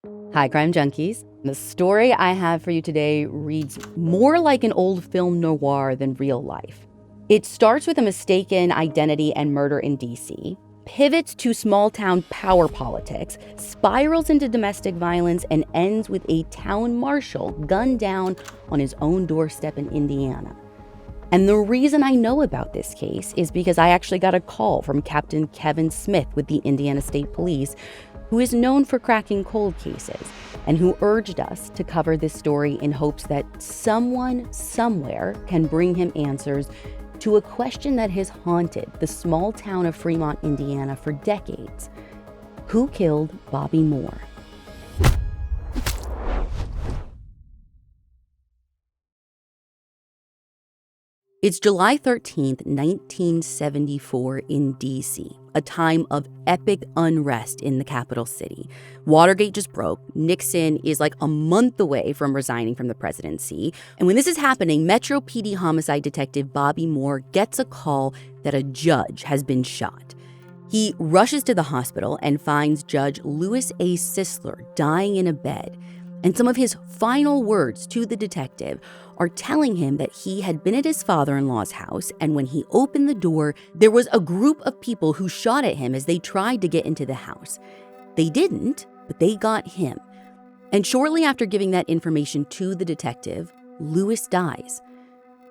Hi, Crime Junkies. The story I have for you today reads more like an old film noir than real life. It starts with a mistaken identity and murder in D.C., pivots to small-town power politics, spirals into domestic violence, and ends with a town marshal gunned down on his own doorstep in Indiana. And the reason I know about this case is because I actually got a call from Captain Kevin Smith with the Indiana State Police, who is known for cracking cold cases, and who urged us to cover this story in hopes that someone somewhere can bring him answers to a question that has haunted the small town of Fremont, Indiana for decades. Who killed Bobby Moore? It's July 13th, 1974 in D.C., a time of epic unrest in the capital city. Watergate just broke. Nixon is like a month away from resigning from the presidency. And when this is happening, Metro PD homicide detective Bobby Moore gets a call that a judge has been shot. He rushes to the hospital and finds Judge Louis A. Sisler dying in a bed. And some of his final words to the detective are telling him that he had been at his father-in-law's house, and when he opened the door, there was a group of people who shot at him as they tried to get into the house. They didn't, but they got him. And shortly after giving that information to the detective, Louis dies.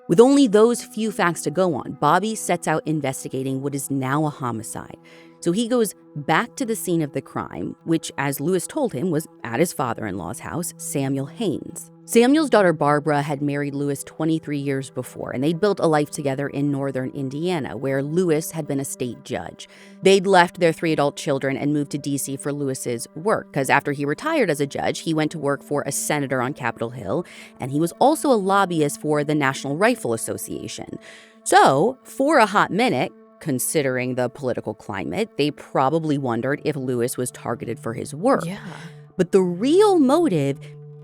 With only those few facts to go on, Bobby sets out investigating what is now a homicide. So he goes back to the scene of the crime, which, as Louis told him, was at his father-in-law's house, Samuel Haynes. Samuel's daughter Barbara had married Louis 23 years before, and they'd built a life together in northern Indiana, where Louis had been a state judge. They'd left their 3 adult children and moved to D.C. for Louis's work, because after he retired as a judge, he went to work for a senator on Capitol Hill, and he was also a lobbyist for the National Rifle Association. So, for a hot minute, considering the political climate, they probably wondered if Louis was targeted for his work. Yeah. But the real motive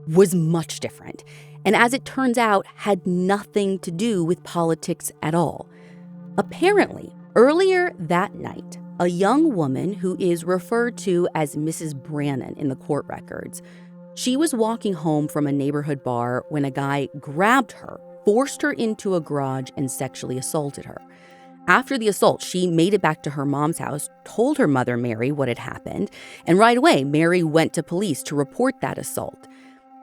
was much different, and as it turns out, had nothing to do with politics at all. Apparently, earlier that night, a young woman who is referred to as Mrs. Brannon in the court records, she was walking home from a neighborhood bar when a guy grabbed her, forced her into a garage, and sexually assaulted her. After the assault, she made it back to her mom's house, told her mother, Mary, what had happened, and right away, Mary went to police to report that assault.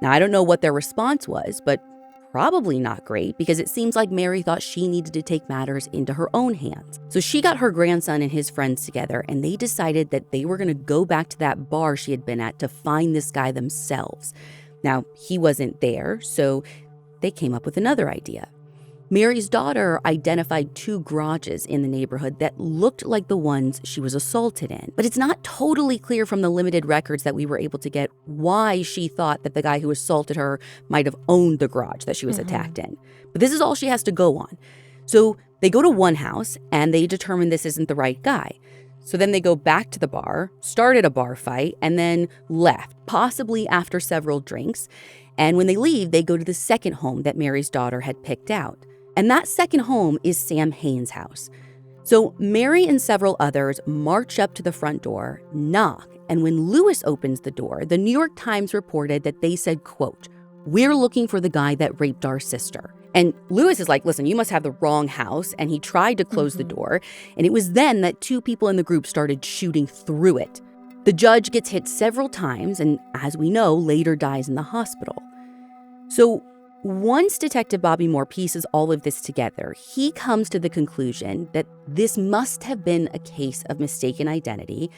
Now, I don't know what their response was, but probably not great, because it seems like Mary thought she needed to take matters into her own hands. So she got her grandson and his friends together, and they decided that they were going to go back to that bar she had been at to find this guy themselves. Now, he wasn't there, so they came up with another idea. Mary's daughter identified 2 garages in the neighborhood that looked like the ones she was assaulted in. But it's not totally clear from the limited records that we were able to get why she thought that the guy who assaulted her might have owned the garage that she was attacked in. But this is all she has to go on. So they go to one house and they determine this isn't the right guy. So then they go back to the bar, started a bar fight, and then left, possibly after several drinks. And when they leave, they go to the second home that Mary's daughter had picked out. And that second home is Sam Haynes' house. So Mary and several others march up to the front door, knock, and when Louis opens the door, the New York Times reported that they said, quote, "We're looking for the guy that raped our sister." And Louis is like, listen, you must have the wrong house. And he tried to close the door. And it was then that 2 people in the group started shooting through it. The judge gets hit several times and, as we know, later dies in the hospital. So once Detective Bobby Moore pieces all of this together, he comes to the conclusion that this must have been a case of mistaken identity,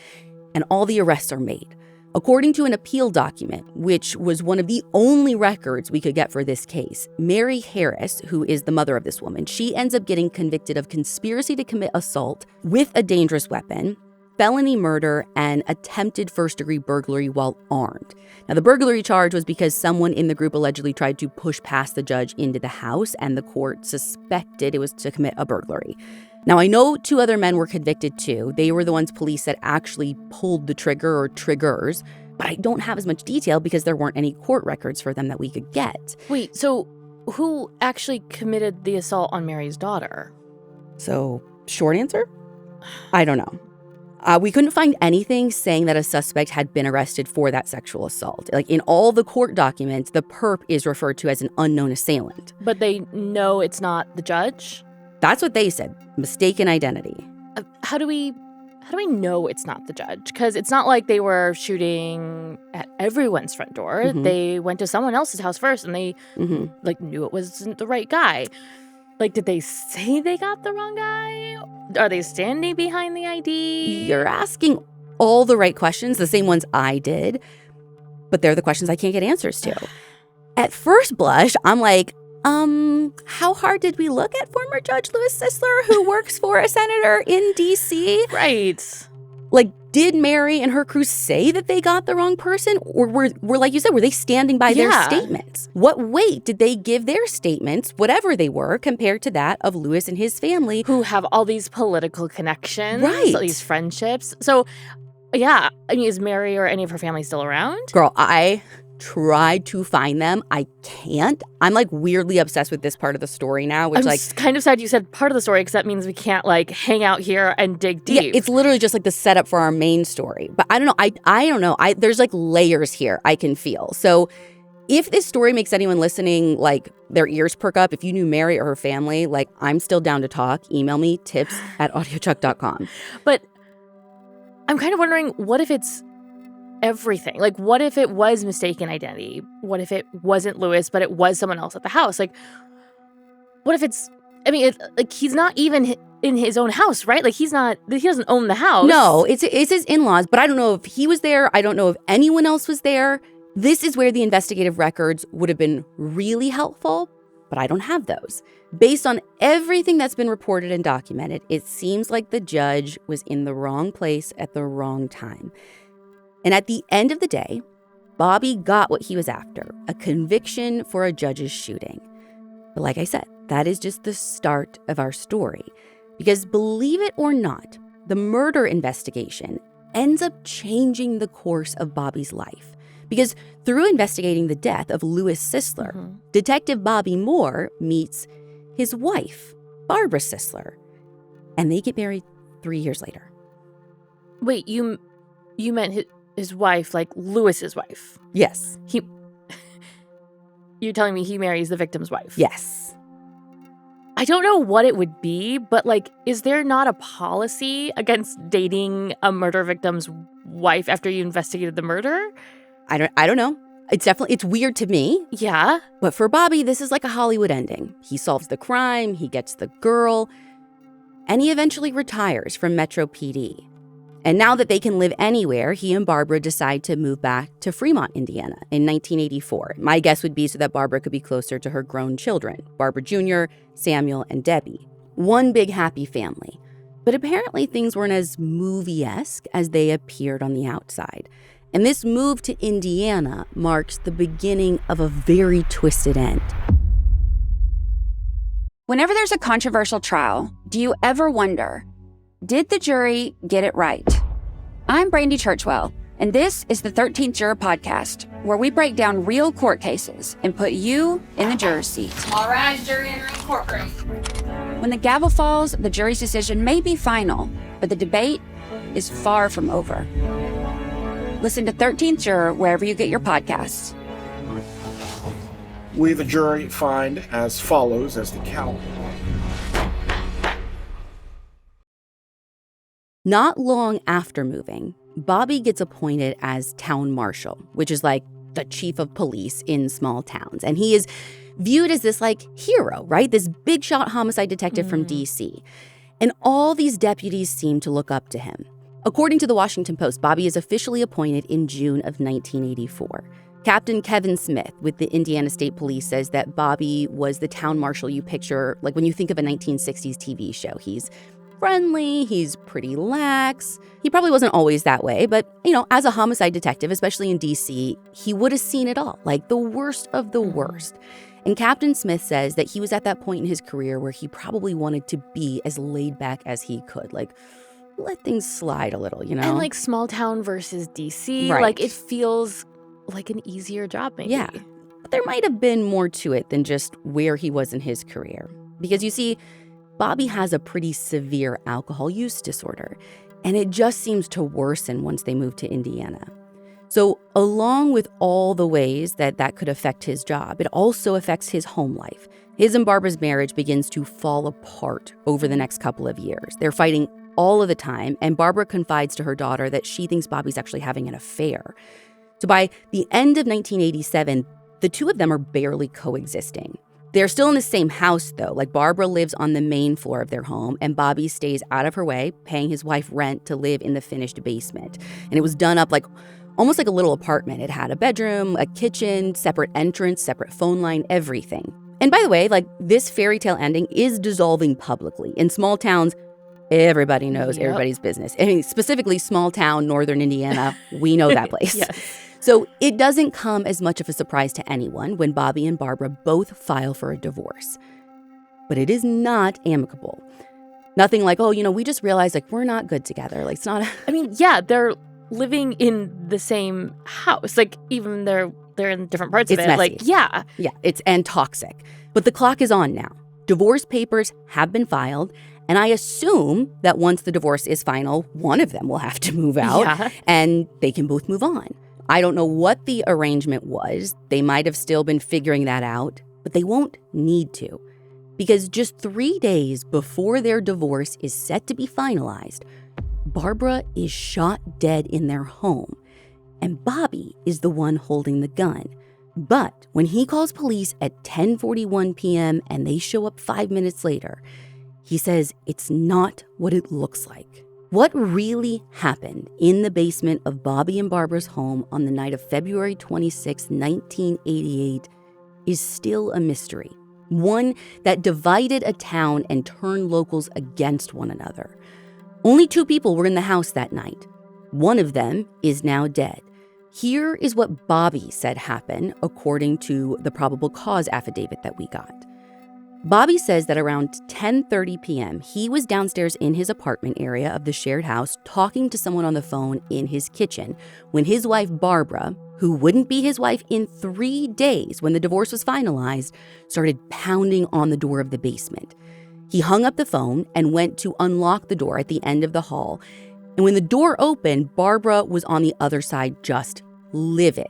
and all the arrests are made. According to an appeal document, which was one of the only records we could get for this case, Mary Harris, who is the mother of this woman, she ends up getting convicted of conspiracy to commit assault with a dangerous weapon, felony murder, and attempted first-degree burglary while armed. Now, the burglary charge was because someone in the group allegedly tried to push past the judge into the house, and the court suspected it was to commit a burglary. Now, I know 2 other men were convicted too. They were the ones police said actually pulled the trigger or triggers, but I don't have as much detail because there weren't any court records for them that we could get. Wait, so who actually committed the assault on Mary's daughter? So, short answer? I don't know. We couldn't find anything saying that a suspect had been arrested for that sexual assault. Like, in all the court documents, the perp is referred to as an unknown assailant. But they know it's not the judge? That's what they said. Mistaken identity. How do we know it's not the judge? Because it's not like they were shooting at everyone's front door. Mm-hmm. They went to someone else's house first, and they knew it wasn't the right guy. Like, did they say they got the wrong guy? Are they standing behind the ID? You're asking all the right questions, the same ones I did, but they're the questions I can't get answers to. At first blush, I'm like, how hard did we look at former Judge Louis Sisler, who works for a senator in D.C.? Right. Like, did Mary and her crew say that they got the wrong person? Or were like you said, were they standing by their statements? What weight did they give their statements, whatever they were, compared to that of Louis and his family? Who have all these political connections, right? All these friendships. So, yeah, I mean, is Mary or any of her family still around? Girl, I tried to find them. I can't. I'm like weirdly obsessed with this part of the story now, which I'm kind of sad you said part of the story, because that means we can't like hang out here and dig deep. Yeah, it's literally just like the setup for our main story. But I don't know. I don't know. There's like layers here I can feel. So if this story makes anyone listening like their ears perk up, if you knew Mary or her family, like I'm still down to talk. Email me tips@audiochuck.com. But I'm kind of wondering, what if it's everything? Like, what if it was mistaken identity? What if it wasn't Louis, but it was someone else at the house? Like, what if it's, I mean, like, he's not even in his own house, right? Like, he doesn't own the house. No, it's his in-laws, but I don't know if he was there. I don't know if anyone else was there. This is where the investigative records would have been really helpful, but I don't have those. Based on everything that's been reported and documented, it seems like the judge was in the wrong place at the wrong time. And at the end of the day, Bobby got what he was after, a conviction for a judge's shooting. But like I said, that is just the start of our story. Because believe it or not, the murder investigation ends up changing the course of Bobby's life. Because through investigating the death of Louis Sisler, Detective Bobby Moore meets his wife, Barbara Sisler, and they get married 3 years later. Wait, you meant his wife, like Louis's wife? Yes. You're telling me he marries the victim's wife? Yes. I don't know what it would be, but like, is there not a policy against dating a murder victim's wife after you investigated the murder? I don't know. It's weird to me. Yeah. But for Bobby, this is like a Hollywood ending. He solves the crime, he gets the girl, and he eventually retires from Metro PD. And now that they can live anywhere, he and Barbara decide to move back to Fremont, Indiana in 1984. My guess would be so that Barbara could be closer to her grown children, Barbara Jr., Samuel, and Debbie. One big happy family. But apparently things weren't as movie-esque as they appeared on the outside. And this move to Indiana marks the beginning of a very twisted end. Whenever there's a controversial trial, do you ever wonder, did the jury get it right? I'm Brandy Churchwell, and this is the 13th Juror Podcast, where we break down real court cases and put you in the juror's seat. All right, jury entering courtroom. When the gavel falls, the jury's decision may be final, but the debate is far from over. Listen to 13th Juror wherever you get your podcasts. We, the jury, find as follows as the count. Not long after moving, Bobby gets appointed as Town Marshal, which is like the chief of police in small towns. And he is viewed as this like hero, right? This big shot homicide detective from DC. And all these deputies seem to look up to him. According to the Washington Post, Bobby is officially appointed in June of 1984. Captain Kevin Smith with the Indiana State Police says that Bobby was the town marshal you picture, like when you think of a 1960s TV show. He's friendly, he's pretty lax. He probably wasn't always that way, but, as a homicide detective, especially in DC, he would have seen it all, like the worst of the worst. And Captain Smith says that he was at that point in his career where he probably wanted to be as laid back as he could, like let things slide a little, And like small town versus DC, right. Like it feels like an easier job maybe. Yeah, but there might have been more to it than just where he was in his career. Because you see, Bobby has a pretty severe alcohol use disorder. And it just seems to worsen once they move to Indiana. So along with all the ways that could affect his job, it also affects his home life. His and Barbara's marriage begins to fall apart over the next couple of years. They're fighting all of the time, and Barbara confides to her daughter that she thinks Bobby's actually having an affair. So by the end of 1987, the two of them are barely coexisting. They're still in the same house, though. Like, Barbara lives on the main floor of their home, and Bobby stays out of her way, paying his wife rent to live in the finished basement. And it was done up almost like a little apartment. It had a bedroom, a kitchen, separate entrance, separate phone line, everything. And by the way, this fairy tale ending is dissolving publicly. In small towns, everybody knows everybody's business. I mean, specifically small town, northern Indiana, we know that place. Yes. So it doesn't come as much of a surprise to anyone when Bobby and Barbara both file for a divorce. But it is not amicable. Nothing like, we just realized we're not good together. It's not. They're living in the same house. Even they're in different parts It's of it. messy. Yeah, it's and toxic. But the clock is on now. Divorce papers have been filed, and I assume that once the divorce is final, one of them will have to move out, and they can both move on. I don't know what the arrangement was. They might have still been figuring that out, but they won't need to. Because just 3 days before their divorce is set to be finalized, Barbara is shot dead in their home, and Bobby is the one holding the gun. But when he calls police at 10:41 p.m. and they show up 5 minutes later, he says it's not what it looks like. What really happened in the basement of Bobby and Barbara's home on the night of February 26, 1988 is still a mystery. One that divided a town and turned locals against one another. Only 2 people were in the house that night. One of them is now dead. Here is what Bobby said happened according to the probable cause affidavit that we got. Bobby says that around 10:30 p.m., he was downstairs in his apartment area of the shared house talking to someone on the phone in his kitchen when his wife Barbara, who wouldn't be his wife in 3 days when the divorce was finalized, started pounding on the door of the basement. He hung up the phone and went to unlock the door at the end of the hall. And when the door opened, Barbara was on the other side, just livid.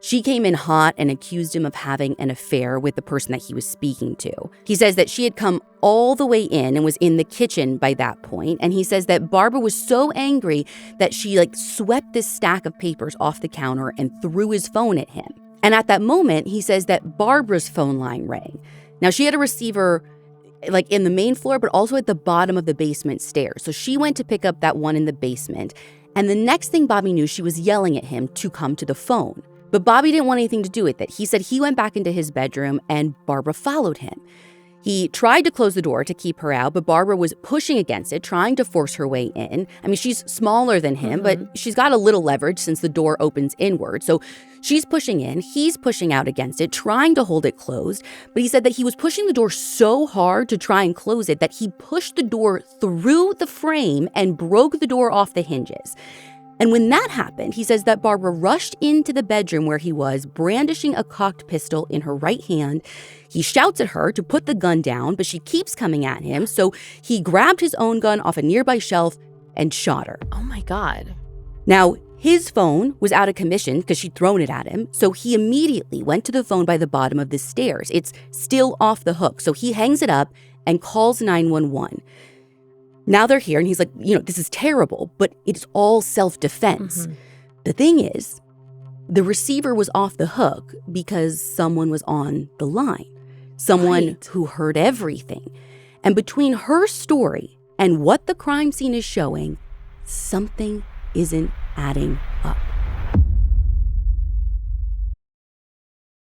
She came in hot and accused him of having an affair with the person that he was speaking to. He says that she had come all the way in and was in the kitchen by that point. And he says that Barbara was so angry that she swept this stack of papers off the counter and threw his phone at him. And at that moment, he says that Barbara's phone line rang. Now, she had a receiver in the main floor, but also at the bottom of the basement stairs. So she went to pick up that one in the basement. And the next thing Bobby knew, she was yelling at him to come to the phone. But Bobby didn't want anything to do with it. He said he went back into his bedroom and Barbara followed him. He tried to close the door to keep her out, but Barbara was pushing against it, trying to force her way in. I mean, she's smaller than him, but she's got a little leverage since the door opens inward. So she's pushing in, he's pushing out against it, trying to hold it closed. But he said that he was pushing the door so hard to try and close it that he pushed the door through the frame and broke the door off the hinges. And when that happened, he says that Barbara rushed into the bedroom where he was, brandishing a cocked pistol in her right hand. He shouts at her to put the gun down, but she keeps coming at him. So he grabbed his own gun off a nearby shelf and shot her. Oh my God. Now, his phone was out of commission because she'd thrown it at him. So he immediately went to the phone by the bottom of the stairs. It's still off the hook. So he hangs it up and calls 911. Now they're here and he's like, this is terrible, but it's all self-defense. The thing is, the receiver was off the hook because someone was on the line, someone who heard everything. And between her story and what the crime scene is showing, something isn't adding up.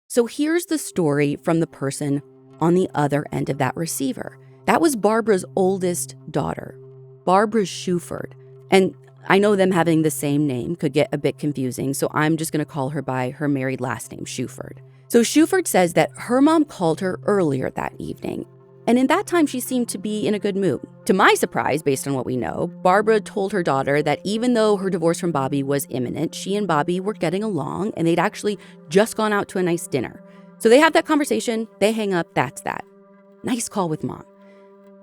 So here's the story from the person on the other end of that receiver. That was Barbara's oldest daughter, Barbara Shuford. And I know them having the same name could get a bit confusing, so I'm just going to call her by her married last name, Shuford. So Shuford says that her mom called her earlier that evening, and in that time she seemed to be in a good mood. To my surprise, based on what we know, Barbara told her daughter that even though her divorce from Bobby was imminent, she and Bobby were getting along, and they'd actually just gone out to a nice dinner. So they have that conversation, they hang up, that's that. Nice call with mom.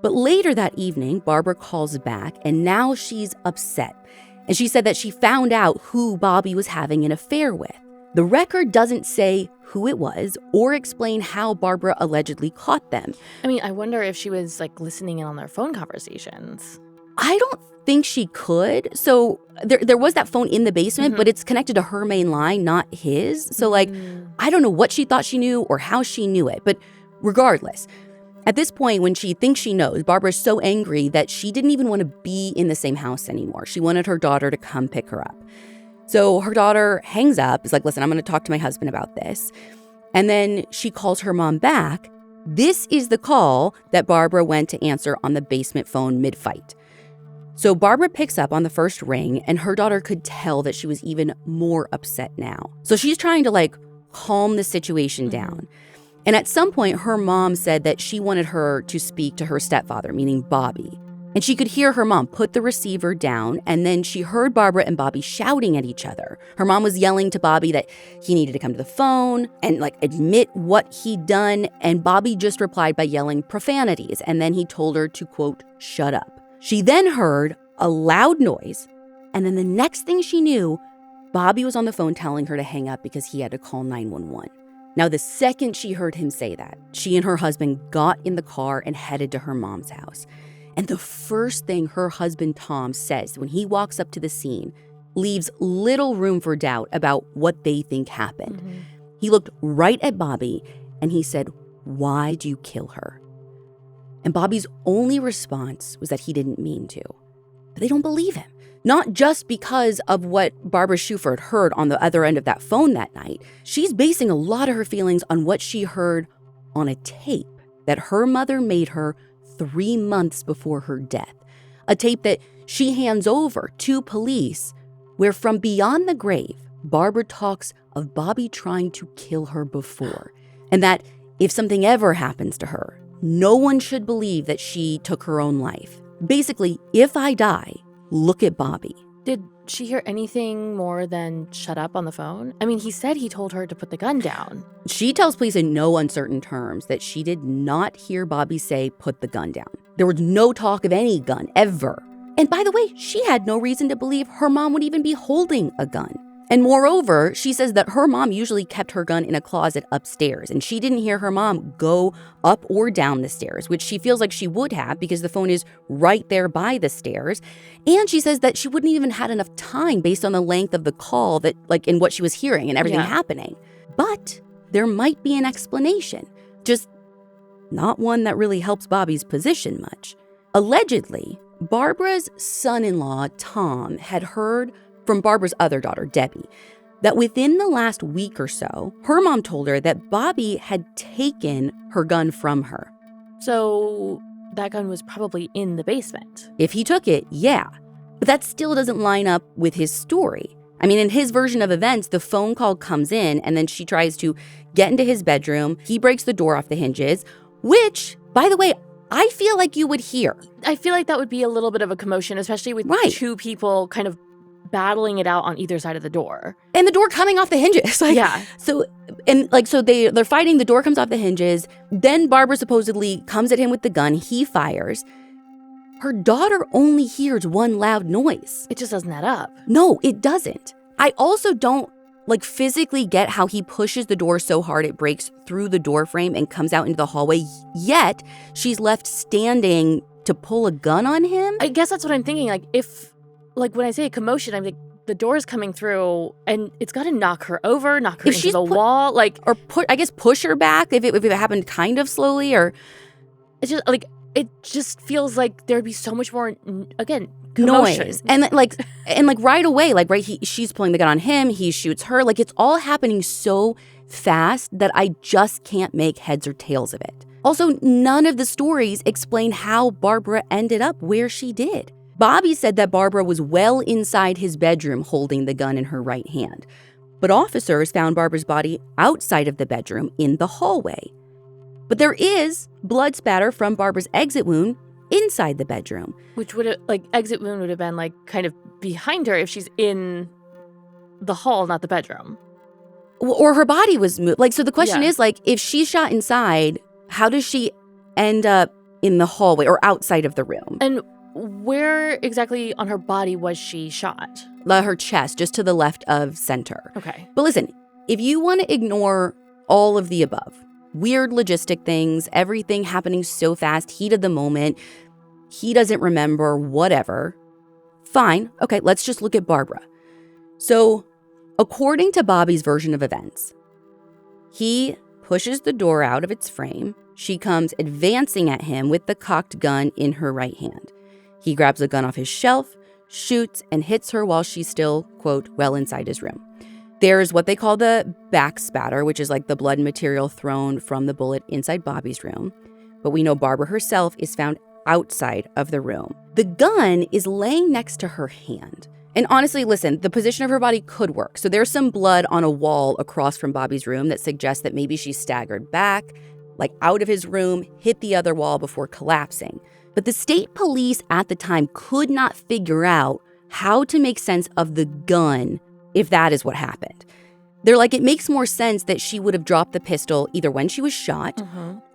But later that evening, Barbara calls back, and now she's upset. And she said that she found out who Bobby was having an affair with. The record doesn't say who it was or explain how Barbara allegedly caught them. I mean, I wonder if she was like listening in on their phone conversations. I don't think she could. So there was that phone in the basement, but it's connected to her main line, not his. So I don't know what she thought she knew or how she knew it. But regardless, at this point, when she thinks she knows, Barbara's so angry that she didn't even want to be in the same house anymore. She wanted her daughter to come pick her up. So her daughter hangs up, is like, listen, I'm going to talk to my husband about this. And then she calls her mom back. This is the call that Barbara went to answer on the basement phone mid-fight. So Barbara picks up on the first ring, and her daughter could tell that she was even more upset now. So she's trying to calm the situation down. And at some point, her mom said that she wanted her to speak to her stepfather, meaning Bobby. And she could hear her mom put the receiver down, and then she heard Barbara and Bobby shouting at each other. Her mom was yelling to Bobby that he needed to come to the phone and admit what he'd done, and Bobby just replied by yelling profanities, and then he told her to, quote, shut up. She then heard a loud noise, and then the next thing she knew, Bobby was on the phone telling her to hang up because he had to call 911. Now, the second she heard him say that, she and her husband got in the car and headed to her mom's house. And the first thing her husband, Tom, says when he walks up to the scene leaves little room for doubt about what they think happened. He looked right at Bobby and he said, "Why do you kill her?" And Bobby's only response was that he didn't mean to. But they don't believe him. Not just because of what Barbara Shuford heard on the other end of that phone that night. She's basing a lot of her feelings on what she heard on a tape that her mother made her 3 months before her death. A tape that she hands over to police, where from beyond the grave, Barbara talks of Bobby trying to kill her before. And that if something ever happens to her, no one should believe that she took her own life. Basically, if I die, look at Bobby. Did she hear anything more than shut up on the phone? I mean, he said he told her to put the gun down. She tells police in no uncertain terms that she did not hear Bobby say, put the gun down. There was no talk of any gun, ever. And by the way, she had no reason to believe her mom would even be holding a gun. And moreover, she says that her mom usually kept her gun in a closet upstairs, and she didn't hear her mom go up or down the stairs, which she feels like she would have because the phone is right there by the stairs. And she says that she wouldn't even had enough time based on the length of the call that, in what she was hearing and everything happening. But there might be an explanation, just not one that really helps Bobby's position much. Allegedly, Barbara's son-in-law, Tom, had heard from Barbara's other daughter, Debbie, that within the last week or so, her mom told her that Bobby had taken her gun from her. So that gun was probably in the basement. If he took it, yeah. But that still doesn't line up with his story. I mean, in his version of events, the phone call comes in and then she tries to get into his bedroom. He breaks the door off the hinges, which, by the way, I feel like you would hear. I feel like that would be a little bit of a commotion, especially with two people kind of battling it out on either side of the door. And the door coming off the hinges. So they're fighting, the door comes off the hinges. Then Barbara supposedly comes at him with the gun. He fires. Her daughter only hears one loud noise. It just doesn't add up. No, it doesn't. I also don't physically get how he pushes the door so hard it breaks through the door frame and comes out into the hallway, yet she's left standing to pull a gun on him. I guess that's what I'm thinking. When I say commotion, I'm like, the door's coming through and it's got to knock her over, knock her into the wall. Push her back if it happened kind of slowly, or it's just it just feels like there'd be so much more, again, commotion. Noise. And right away, she's pulling the gun on him, he shoots her. It's all happening so fast that I just can't make heads or tails of it. Also, none of the stories explain how Barbara ended up where she did. Bobby said that Barbara was well inside his bedroom holding the gun in her right hand. But officers found Barbara's body outside of the bedroom in the hallway. But there is blood spatter from Barbara's exit wound inside the bedroom. Which would have, exit wound would have been, kind of behind her if she's in the hall, not the bedroom. Or her body was moved. So the question is, if she's shot inside, how does she end up in the hallway or outside of the room. And where exactly on her body was she shot? Her chest, just to the left of center. Okay. But listen, if you want to ignore all of the above, weird logistic things, everything happening so fast, heat of the moment, he doesn't remember, whatever, fine. Okay, let's just look at Barbara. So, according to Bobby's version of events, he pushes the door out of its frame. She comes advancing at him with the cocked gun in her right hand. He grabs the gun off his shelf, shoots, and hits her while she's still, quote, well inside his room. There's what they call the back spatter, which is like the blood material thrown from the bullet inside Bobby's room. But we know Barbara herself is found outside of the room. The gun is laying next to her hand. And honestly, listen, the position of her body could work. So there's some blood on a wall across from Bobby's room that suggests that maybe she staggered back, like out of his room, hit the other wall before collapsing. But the state police at the time could not figure out how to make sense of the gun if that is what happened. They're like, it makes more sense that she would have dropped the pistol either when she was shot,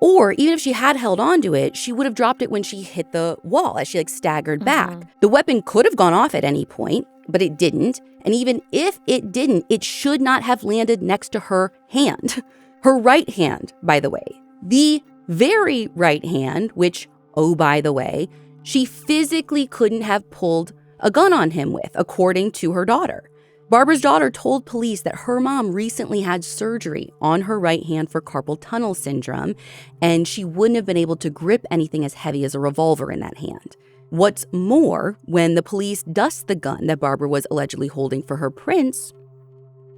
or even if she had held onto it, she would have dropped it when she hit the wall as she like staggered back. The weapon could have gone off at any point, but it didn't. And even if it didn't, it should not have landed next to her hand. Her right hand, by the way. The very right hand, which, oh, by the way, she physically couldn't have pulled a gun on him with, according to her daughter. Barbara's daughter told police that her mom recently had surgery on her right hand for carpal tunnel syndrome, and she wouldn't have been able to grip anything as heavy as a revolver in that hand. What's more, when the police dust the gun that Barbara was allegedly holding for her prints,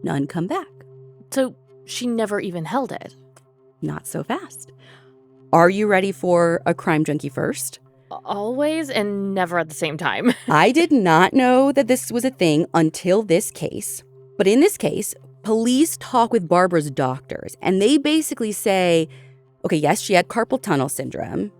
none come back. So she never even held it. Not so fast. Are you ready for a crime junkie first? Always and never at the same time. I did not know that this was a thing until this case. But in this case, police talk with Barbara's doctors, and they basically say, okay, yes, she had carpal tunnel syndrome,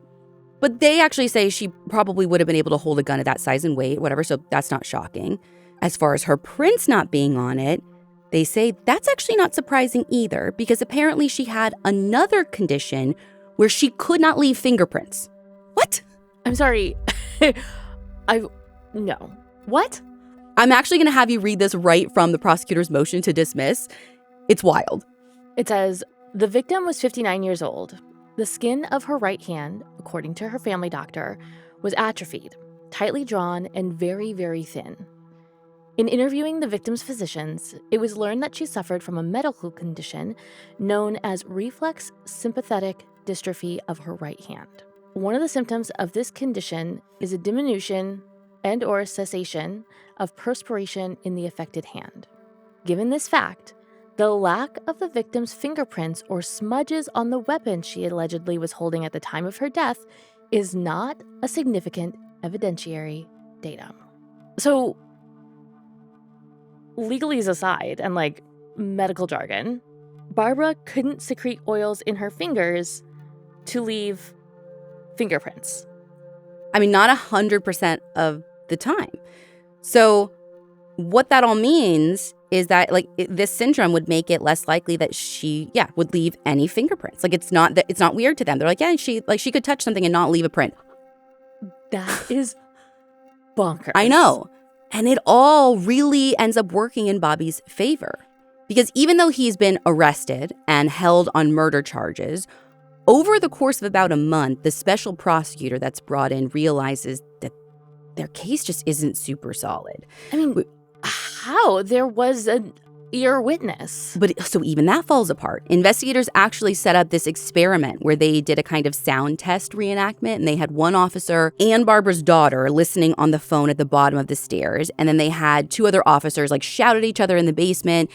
but they actually say she probably would have been able to hold a gun at that size and weight, whatever, so that's not shocking. As far as her prints not being on it, they say that's actually not surprising either, because apparently she had another condition where she could not leave fingerprints. What? I'm sorry. No. What? I'm actually going to have you read this right from the prosecutor's motion to dismiss. It's wild. It says, the victim was 59 years old. The skin of her right hand, according to her family doctor, was atrophied, tightly drawn, and very, very thin. In interviewing the victim's physicians, it was learned that she suffered from a medical condition known as reflex sympathetic dystrophy of her right hand. One of the symptoms of this condition is a diminution and/or cessation of perspiration in the affected hand. Given this fact, the lack of the victim's fingerprints or smudges on the weapon she allegedly was holding at the time of her death is not a significant evidentiary datum. So, legalese aside and like medical jargon, Barbara couldn't secrete oils in her fingers to leave fingerprints. I mean, not 100% of the time. So what that all means is that this syndrome would make it less likely that she, would leave any fingerprints. Like it's not weird to them. They're like, yeah, she could touch something and not leave a print. That is bonkers. I know. And it all really ends up working in Bobby's favor. Because even though he's been arrested and held on murder charges, over the course of about a month, the special prosecutor that's brought in realizes that their case just isn't super solid. I mean, how? There was an ear witness. But so even that falls apart. Investigators actually set up this experiment where they did a kind of sound test reenactment, and they had one officer and Barbara's daughter listening on the phone at the bottom of the stairs. And then they had two other officers shout at each other in the basement.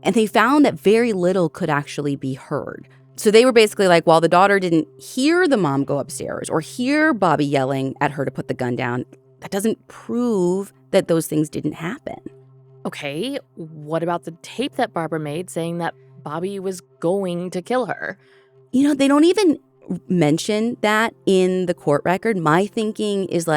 And they found that very little could actually be heard. So they were basically like, while the daughter didn't hear the mom go upstairs or hear Bobby yelling at her to put the gun down, that doesn't prove that those things didn't happen. Okay, what about the tape that Barbara made saying that Bobby was going to kill her? You know, they don't even mention that in the court record. My thinking is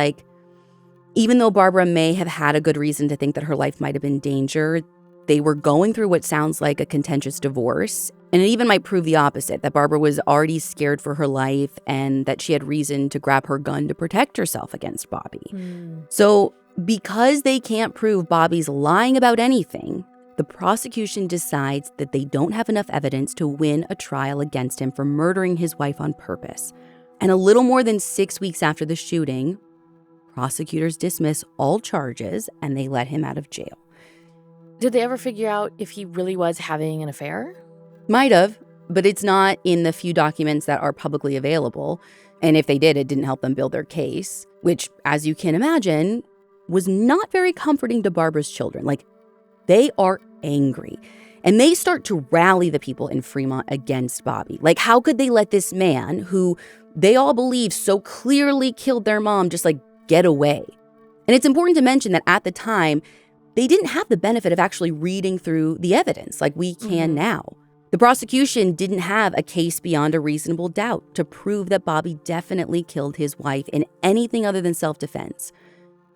even though Barbara may have had a good reason to think that her life might have been in danger, they were going through what sounds like a contentious divorce. And it even might prove the opposite, that Barbara was already scared for her life and that she had reason to grab her gun to protect herself against Bobby. So because they can't prove Bobby's lying about anything, the prosecution decides that they don't have enough evidence to win a trial against him for murdering his wife on purpose. And a little more than 6 weeks after the shooting, prosecutors dismiss all charges and they let him out of jail. Did they ever figure out if he really was having an affair? Might have, but it's not in the few documents that are publicly available. And if they did, it didn't help them build their case, which, as you can imagine, was not very comforting to Barbara's children. Like, they are angry. And they start to rally the people in Fremont against Bobby. Like, how could they let this man, who they all believe so clearly killed their mom, just like get away? And it's important to mention that at the time, they didn't have the benefit of actually reading through the evidence like we can now. The prosecution didn't have a case beyond a reasonable doubt to prove that Bobby definitely killed his wife in anything other than self-defense.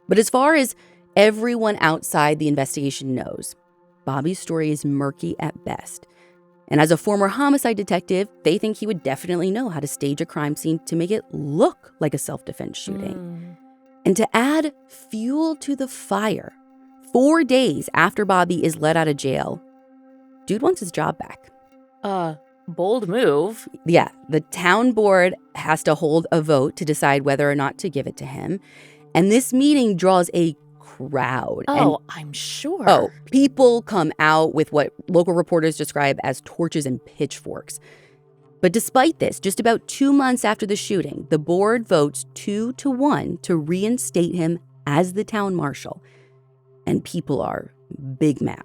But as far as everyone outside the investigation knows, Bobby's story is murky at best. And as a former homicide detective, they think he would definitely know how to stage a crime scene to make it look like a self-defense shooting. And to add fuel to the fire, 4 days after Bobby is let out of jail, dude wants his job back. Bold move. Yeah, the town board has to hold a vote to decide whether or not to give it to him. And this meeting draws a crowd. I'm sure. Oh, people come out with what local reporters describe as torches and pitchforks. But despite this, just about 2 months after the shooting, the board votes 2-1 to reinstate him as the town marshal. And people are big mad.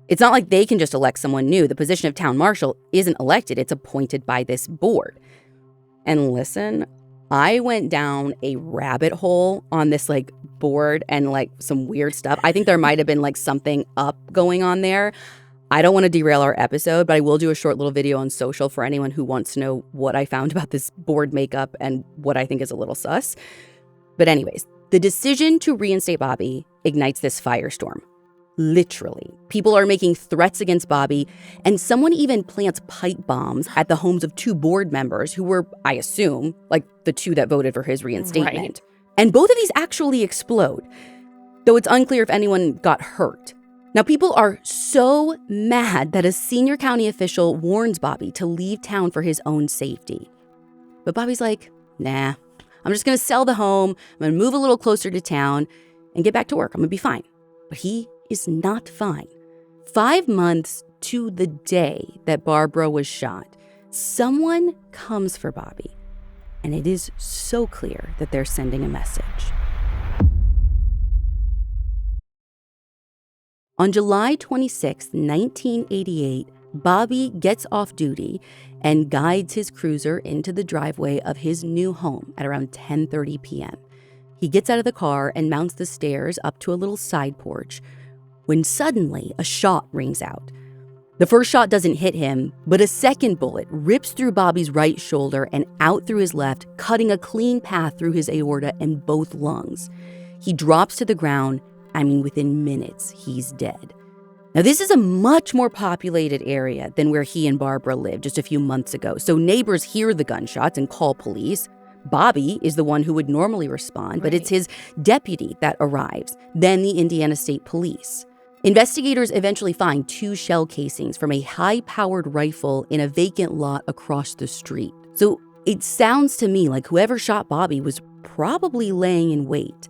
It's not like they can just elect someone new. The position of town marshal isn't elected. It's appointed by this board. And listen, I went down a rabbit hole on this board and some weird stuff. I think there might have been something up going on there. I don't want to derail our episode, but I will do a short little video on social for anyone who wants to know what I found about this board makeup and what I think is a little sus. But anyways, the decision to reinstate Bobby ignites this firestorm. Literally. People are making threats against Bobby, and someone even plants pipe bombs at the homes of 2 board members who were, I assume, the 2 that voted for his reinstatement. Right. And both of these actually explode, though it's unclear if anyone got hurt. Now, people are so mad that a senior county official warns Bobby to leave town for his own safety. But Bobby's like, nah, I'm just going to sell the home, I'm going to move a little closer to town and get back to work. I'm going to be fine. But he is not fine. 5 months to the day that Barbara was shot, someone comes for Bobby. And it is so clear that they're sending a message. On July 26, 1988, Bobby gets off duty and guides his cruiser into the driveway of his new home at around 10:30 p.m. He gets out of the car and mounts the stairs up to a little side porch when suddenly a shot rings out. The first shot doesn't hit him, but a second bullet rips through Bobby's right shoulder and out through his left, cutting a clean path through his aorta and both lungs. He drops to the ground. Within minutes, he's dead. Now, this is a much more populated area than where he and Barbara lived just a few months ago, so neighbors hear the gunshots and call police. Bobby is the one who would normally respond, but it's his deputy that arrives, then the Indiana State Police. Investigators eventually find 2 shell casings from a high-powered rifle in a vacant lot across the street. So it sounds to me like whoever shot Bobby was probably laying in wait.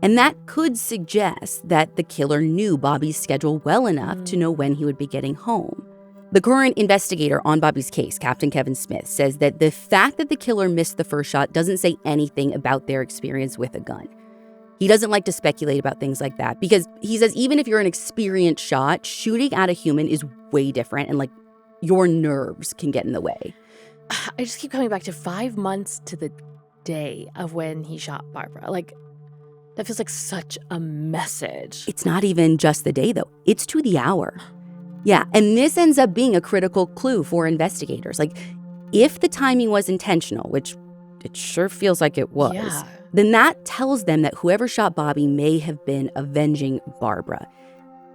And that could suggest that the killer knew Bobby's schedule well enough to know when he would be getting home. The current investigator on Bobby's case, Captain Kevin Smith, says that the fact that the killer missed the first shot doesn't say anything about their experience with a gun. He doesn't like to speculate about things like that because he says even if you're an experienced shot, shooting at a human is way different and your nerves can get in the way. I just keep coming back to 5 months to the day of when he shot Barbara. That feels like such a message. It's not even just the day, though. It's to the hour. Yeah, and this ends up being a critical clue for investigators. If the timing was intentional, which it sure feels like it was, then that tells them that whoever shot Bobby may have been avenging Barbara.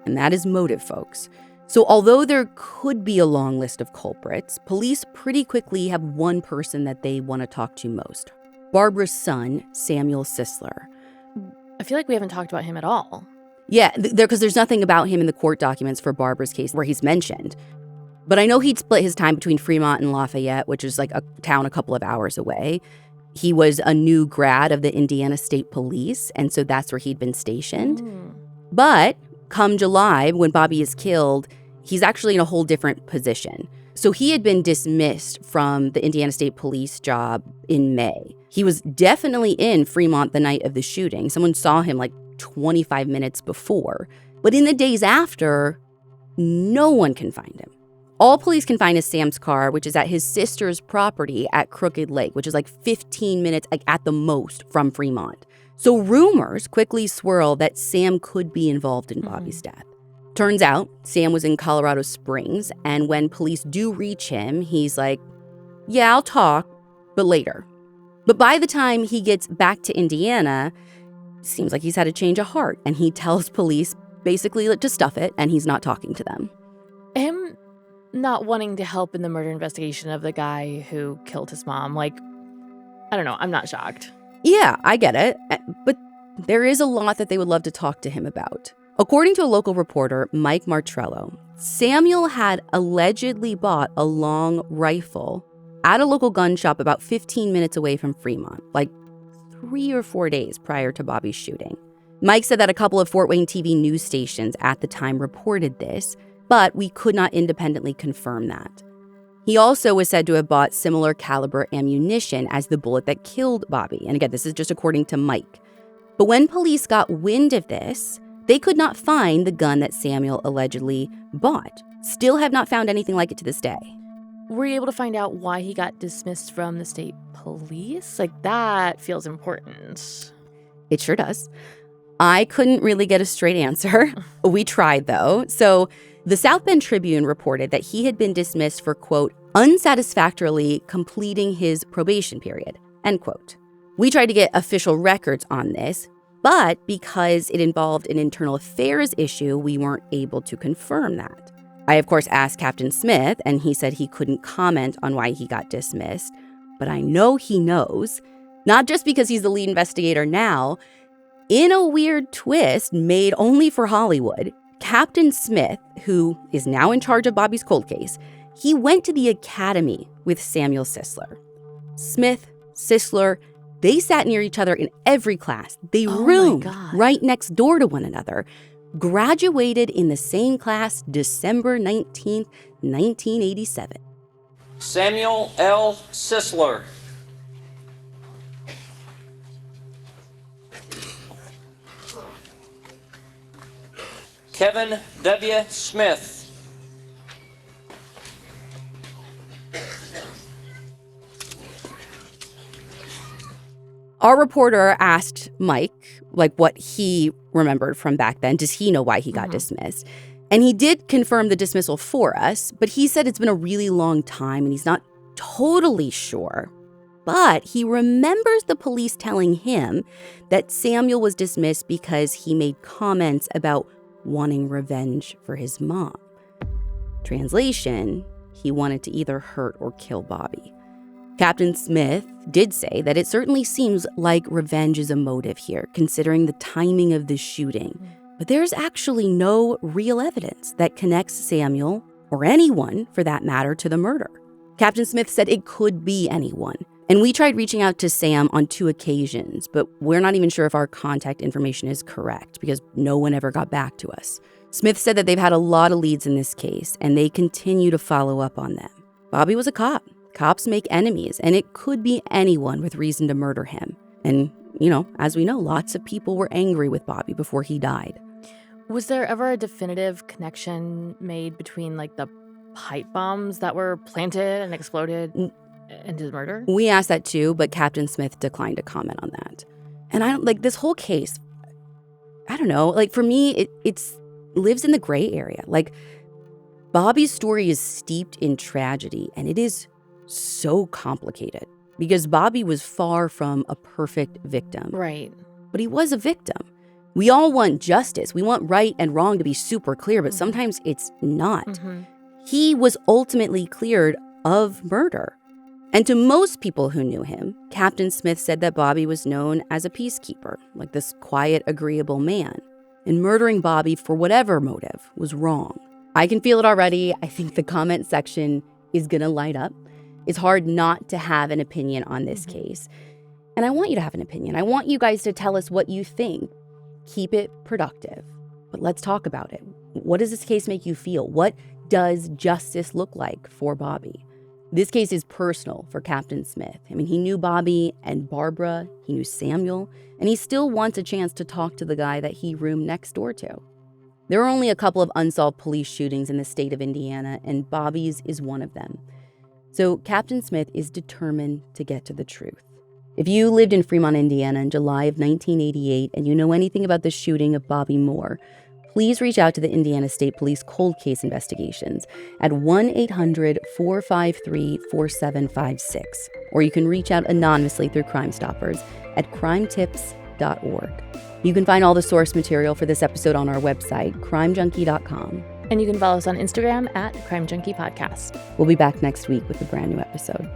And that is motive, folks. So although there could be a long list of culprits, police pretty quickly have one person that they want to talk to most. Barbara's son, Samuel Sisler. I feel like we haven't talked about him at all. Yeah, because there's nothing about him in the court documents for Barbara's case where he's mentioned. But I know he'd split his time between Fremont and Lafayette, which is like a town a couple of hours away. He was a new grad of the Indiana State Police, and so that's where he'd been stationed. But come July, when Bobby is killed, he's actually in a whole different position. So he had been dismissed from the Indiana State Police job in May. He was definitely in Fremont the night of the shooting. Someone saw him like 25 minutes before. But in the days after, no one can find him. All police can find is Sam's car, which is at his sister's property at Crooked Lake, which is like 15 minutes at the most from Fremont. So rumors quickly swirl that Sam could be involved in Bobby's death. Turns out Sam was in Colorado Springs, and when police do reach him, he's like, yeah, I'll talk, but later. But by the time he gets back to Indiana, it seems like he's had a change of heart, and he tells police basically to stuff it, and he's not talking to them. Him not wanting to help in the murder investigation of the guy who killed his mom, like, I don't know, I'm not shocked. Yeah, I get it, but there is a lot that they would love to talk to him about. According to a local reporter, Mike Martrello, Samuel had allegedly bought a long rifle at a local gun shop about 15 minutes away from Fremont, like 3 or 4 days prior to Bobby's shooting. Mike said that a couple of Fort Wayne TV news stations at the time reported this, but we could not independently confirm that. He also was said to have bought similar caliber ammunition as the bullet that killed Bobby. And again, this is just according to Mike. But when police got wind of this, they could not find the gun that Samuel allegedly bought. Still have not found anything like it to this day. Were you able to find out why he got dismissed from the state police? Like, that feels important. It sure does. I couldn't really get a straight answer. We tried, though. So the South Bend Tribune reported that he had been dismissed for, quote, unsatisfactorily completing his probation period, end quote. We tried to get official records on this, but because it involved an internal affairs issue, we weren't able to confirm that. I, of course, asked Captain Smith, and he said he couldn't comment on why he got dismissed. But I know he knows, not just because he's the lead investigator now. In a weird twist made only for Hollywood, Captain Smith, who is now in charge of Bobby's cold case, he went to the academy with Samuel Sisler. Smith, Sisler, they sat near each other in every class. They roomed right next door to one another. Graduated in the same class December 19th, 1987. Samuel L. Sisler. Kevin W. Smith. Our reporter asked Mike, like, what he remembered from back then. Does he know why he got dismissed? And he did confirm the dismissal for us, but he said it's been a really long time and he's not totally sure. But he remembers the police telling him that Samuel was dismissed because he made comments about wanting revenge for his mom. Translation, he wanted to either hurt or kill Bobby. Captain Smith did say that it certainly seems like revenge is a motive here, considering the timing of the shooting. But there's actually no real evidence that connects Samuel, or anyone for that matter, to the murder. Captain Smith said it could be anyone. And we tried reaching out to Sam on 2 occasions, but we're not even sure if our contact information is correct because no one ever got back to us. Smith said that they've had a lot of leads in this case, and they continue to follow up on them. Bobby was a cop. Cops make enemies, and it could be anyone with reason to murder him. And, as we know, lots of people were angry with Bobby before he died. Was there ever a definitive connection made between, like, the pipe bombs that were planted and exploded and his murder? We asked that too, but Captain Smith declined to comment on that. And I don't, like, this whole case, I don't know, like, for me, it's lives in the gray area. Like, Bobby's story is steeped in tragedy, and it is so complicated because Bobby was far from a perfect victim. Right. But he was a victim. We all want justice. We want right and wrong to be super clear, but sometimes it's not. He was ultimately cleared of murder. And to most people who knew him, Captain Smith said that Bobby was known as a peacekeeper, like this quiet, agreeable man. And murdering Bobby for whatever motive was wrong. I can feel it already. I think the comment section is going to light up. It's hard not to have an opinion on this case. And I want you to have an opinion. I want you guys to tell us what you think. Keep it productive. But let's talk about it. What does this case make you feel? What does justice look like for Bobby? This case is personal for Captain Smith. I mean, he knew Bobby and Barbara, he knew Samuel, and he still wants a chance to talk to the guy that he roomed next door to. There are only a couple of unsolved police shootings in the state of Indiana, and Bobby's is one of them. So Captain Smith is determined to get to the truth. If you lived in Fremont, Indiana in July of 1988 and you know anything about the shooting of Bobby Moore, please reach out to the Indiana State Police Cold Case Investigations at 1-800-453-4756. Or you can reach out anonymously through Crime Stoppers at crimetips.org. You can find all the source material for this episode on our website, crimejunkie.com. And you can follow us on Instagram at Crime Junkie Podcast. We'll be back next week with a brand new episode.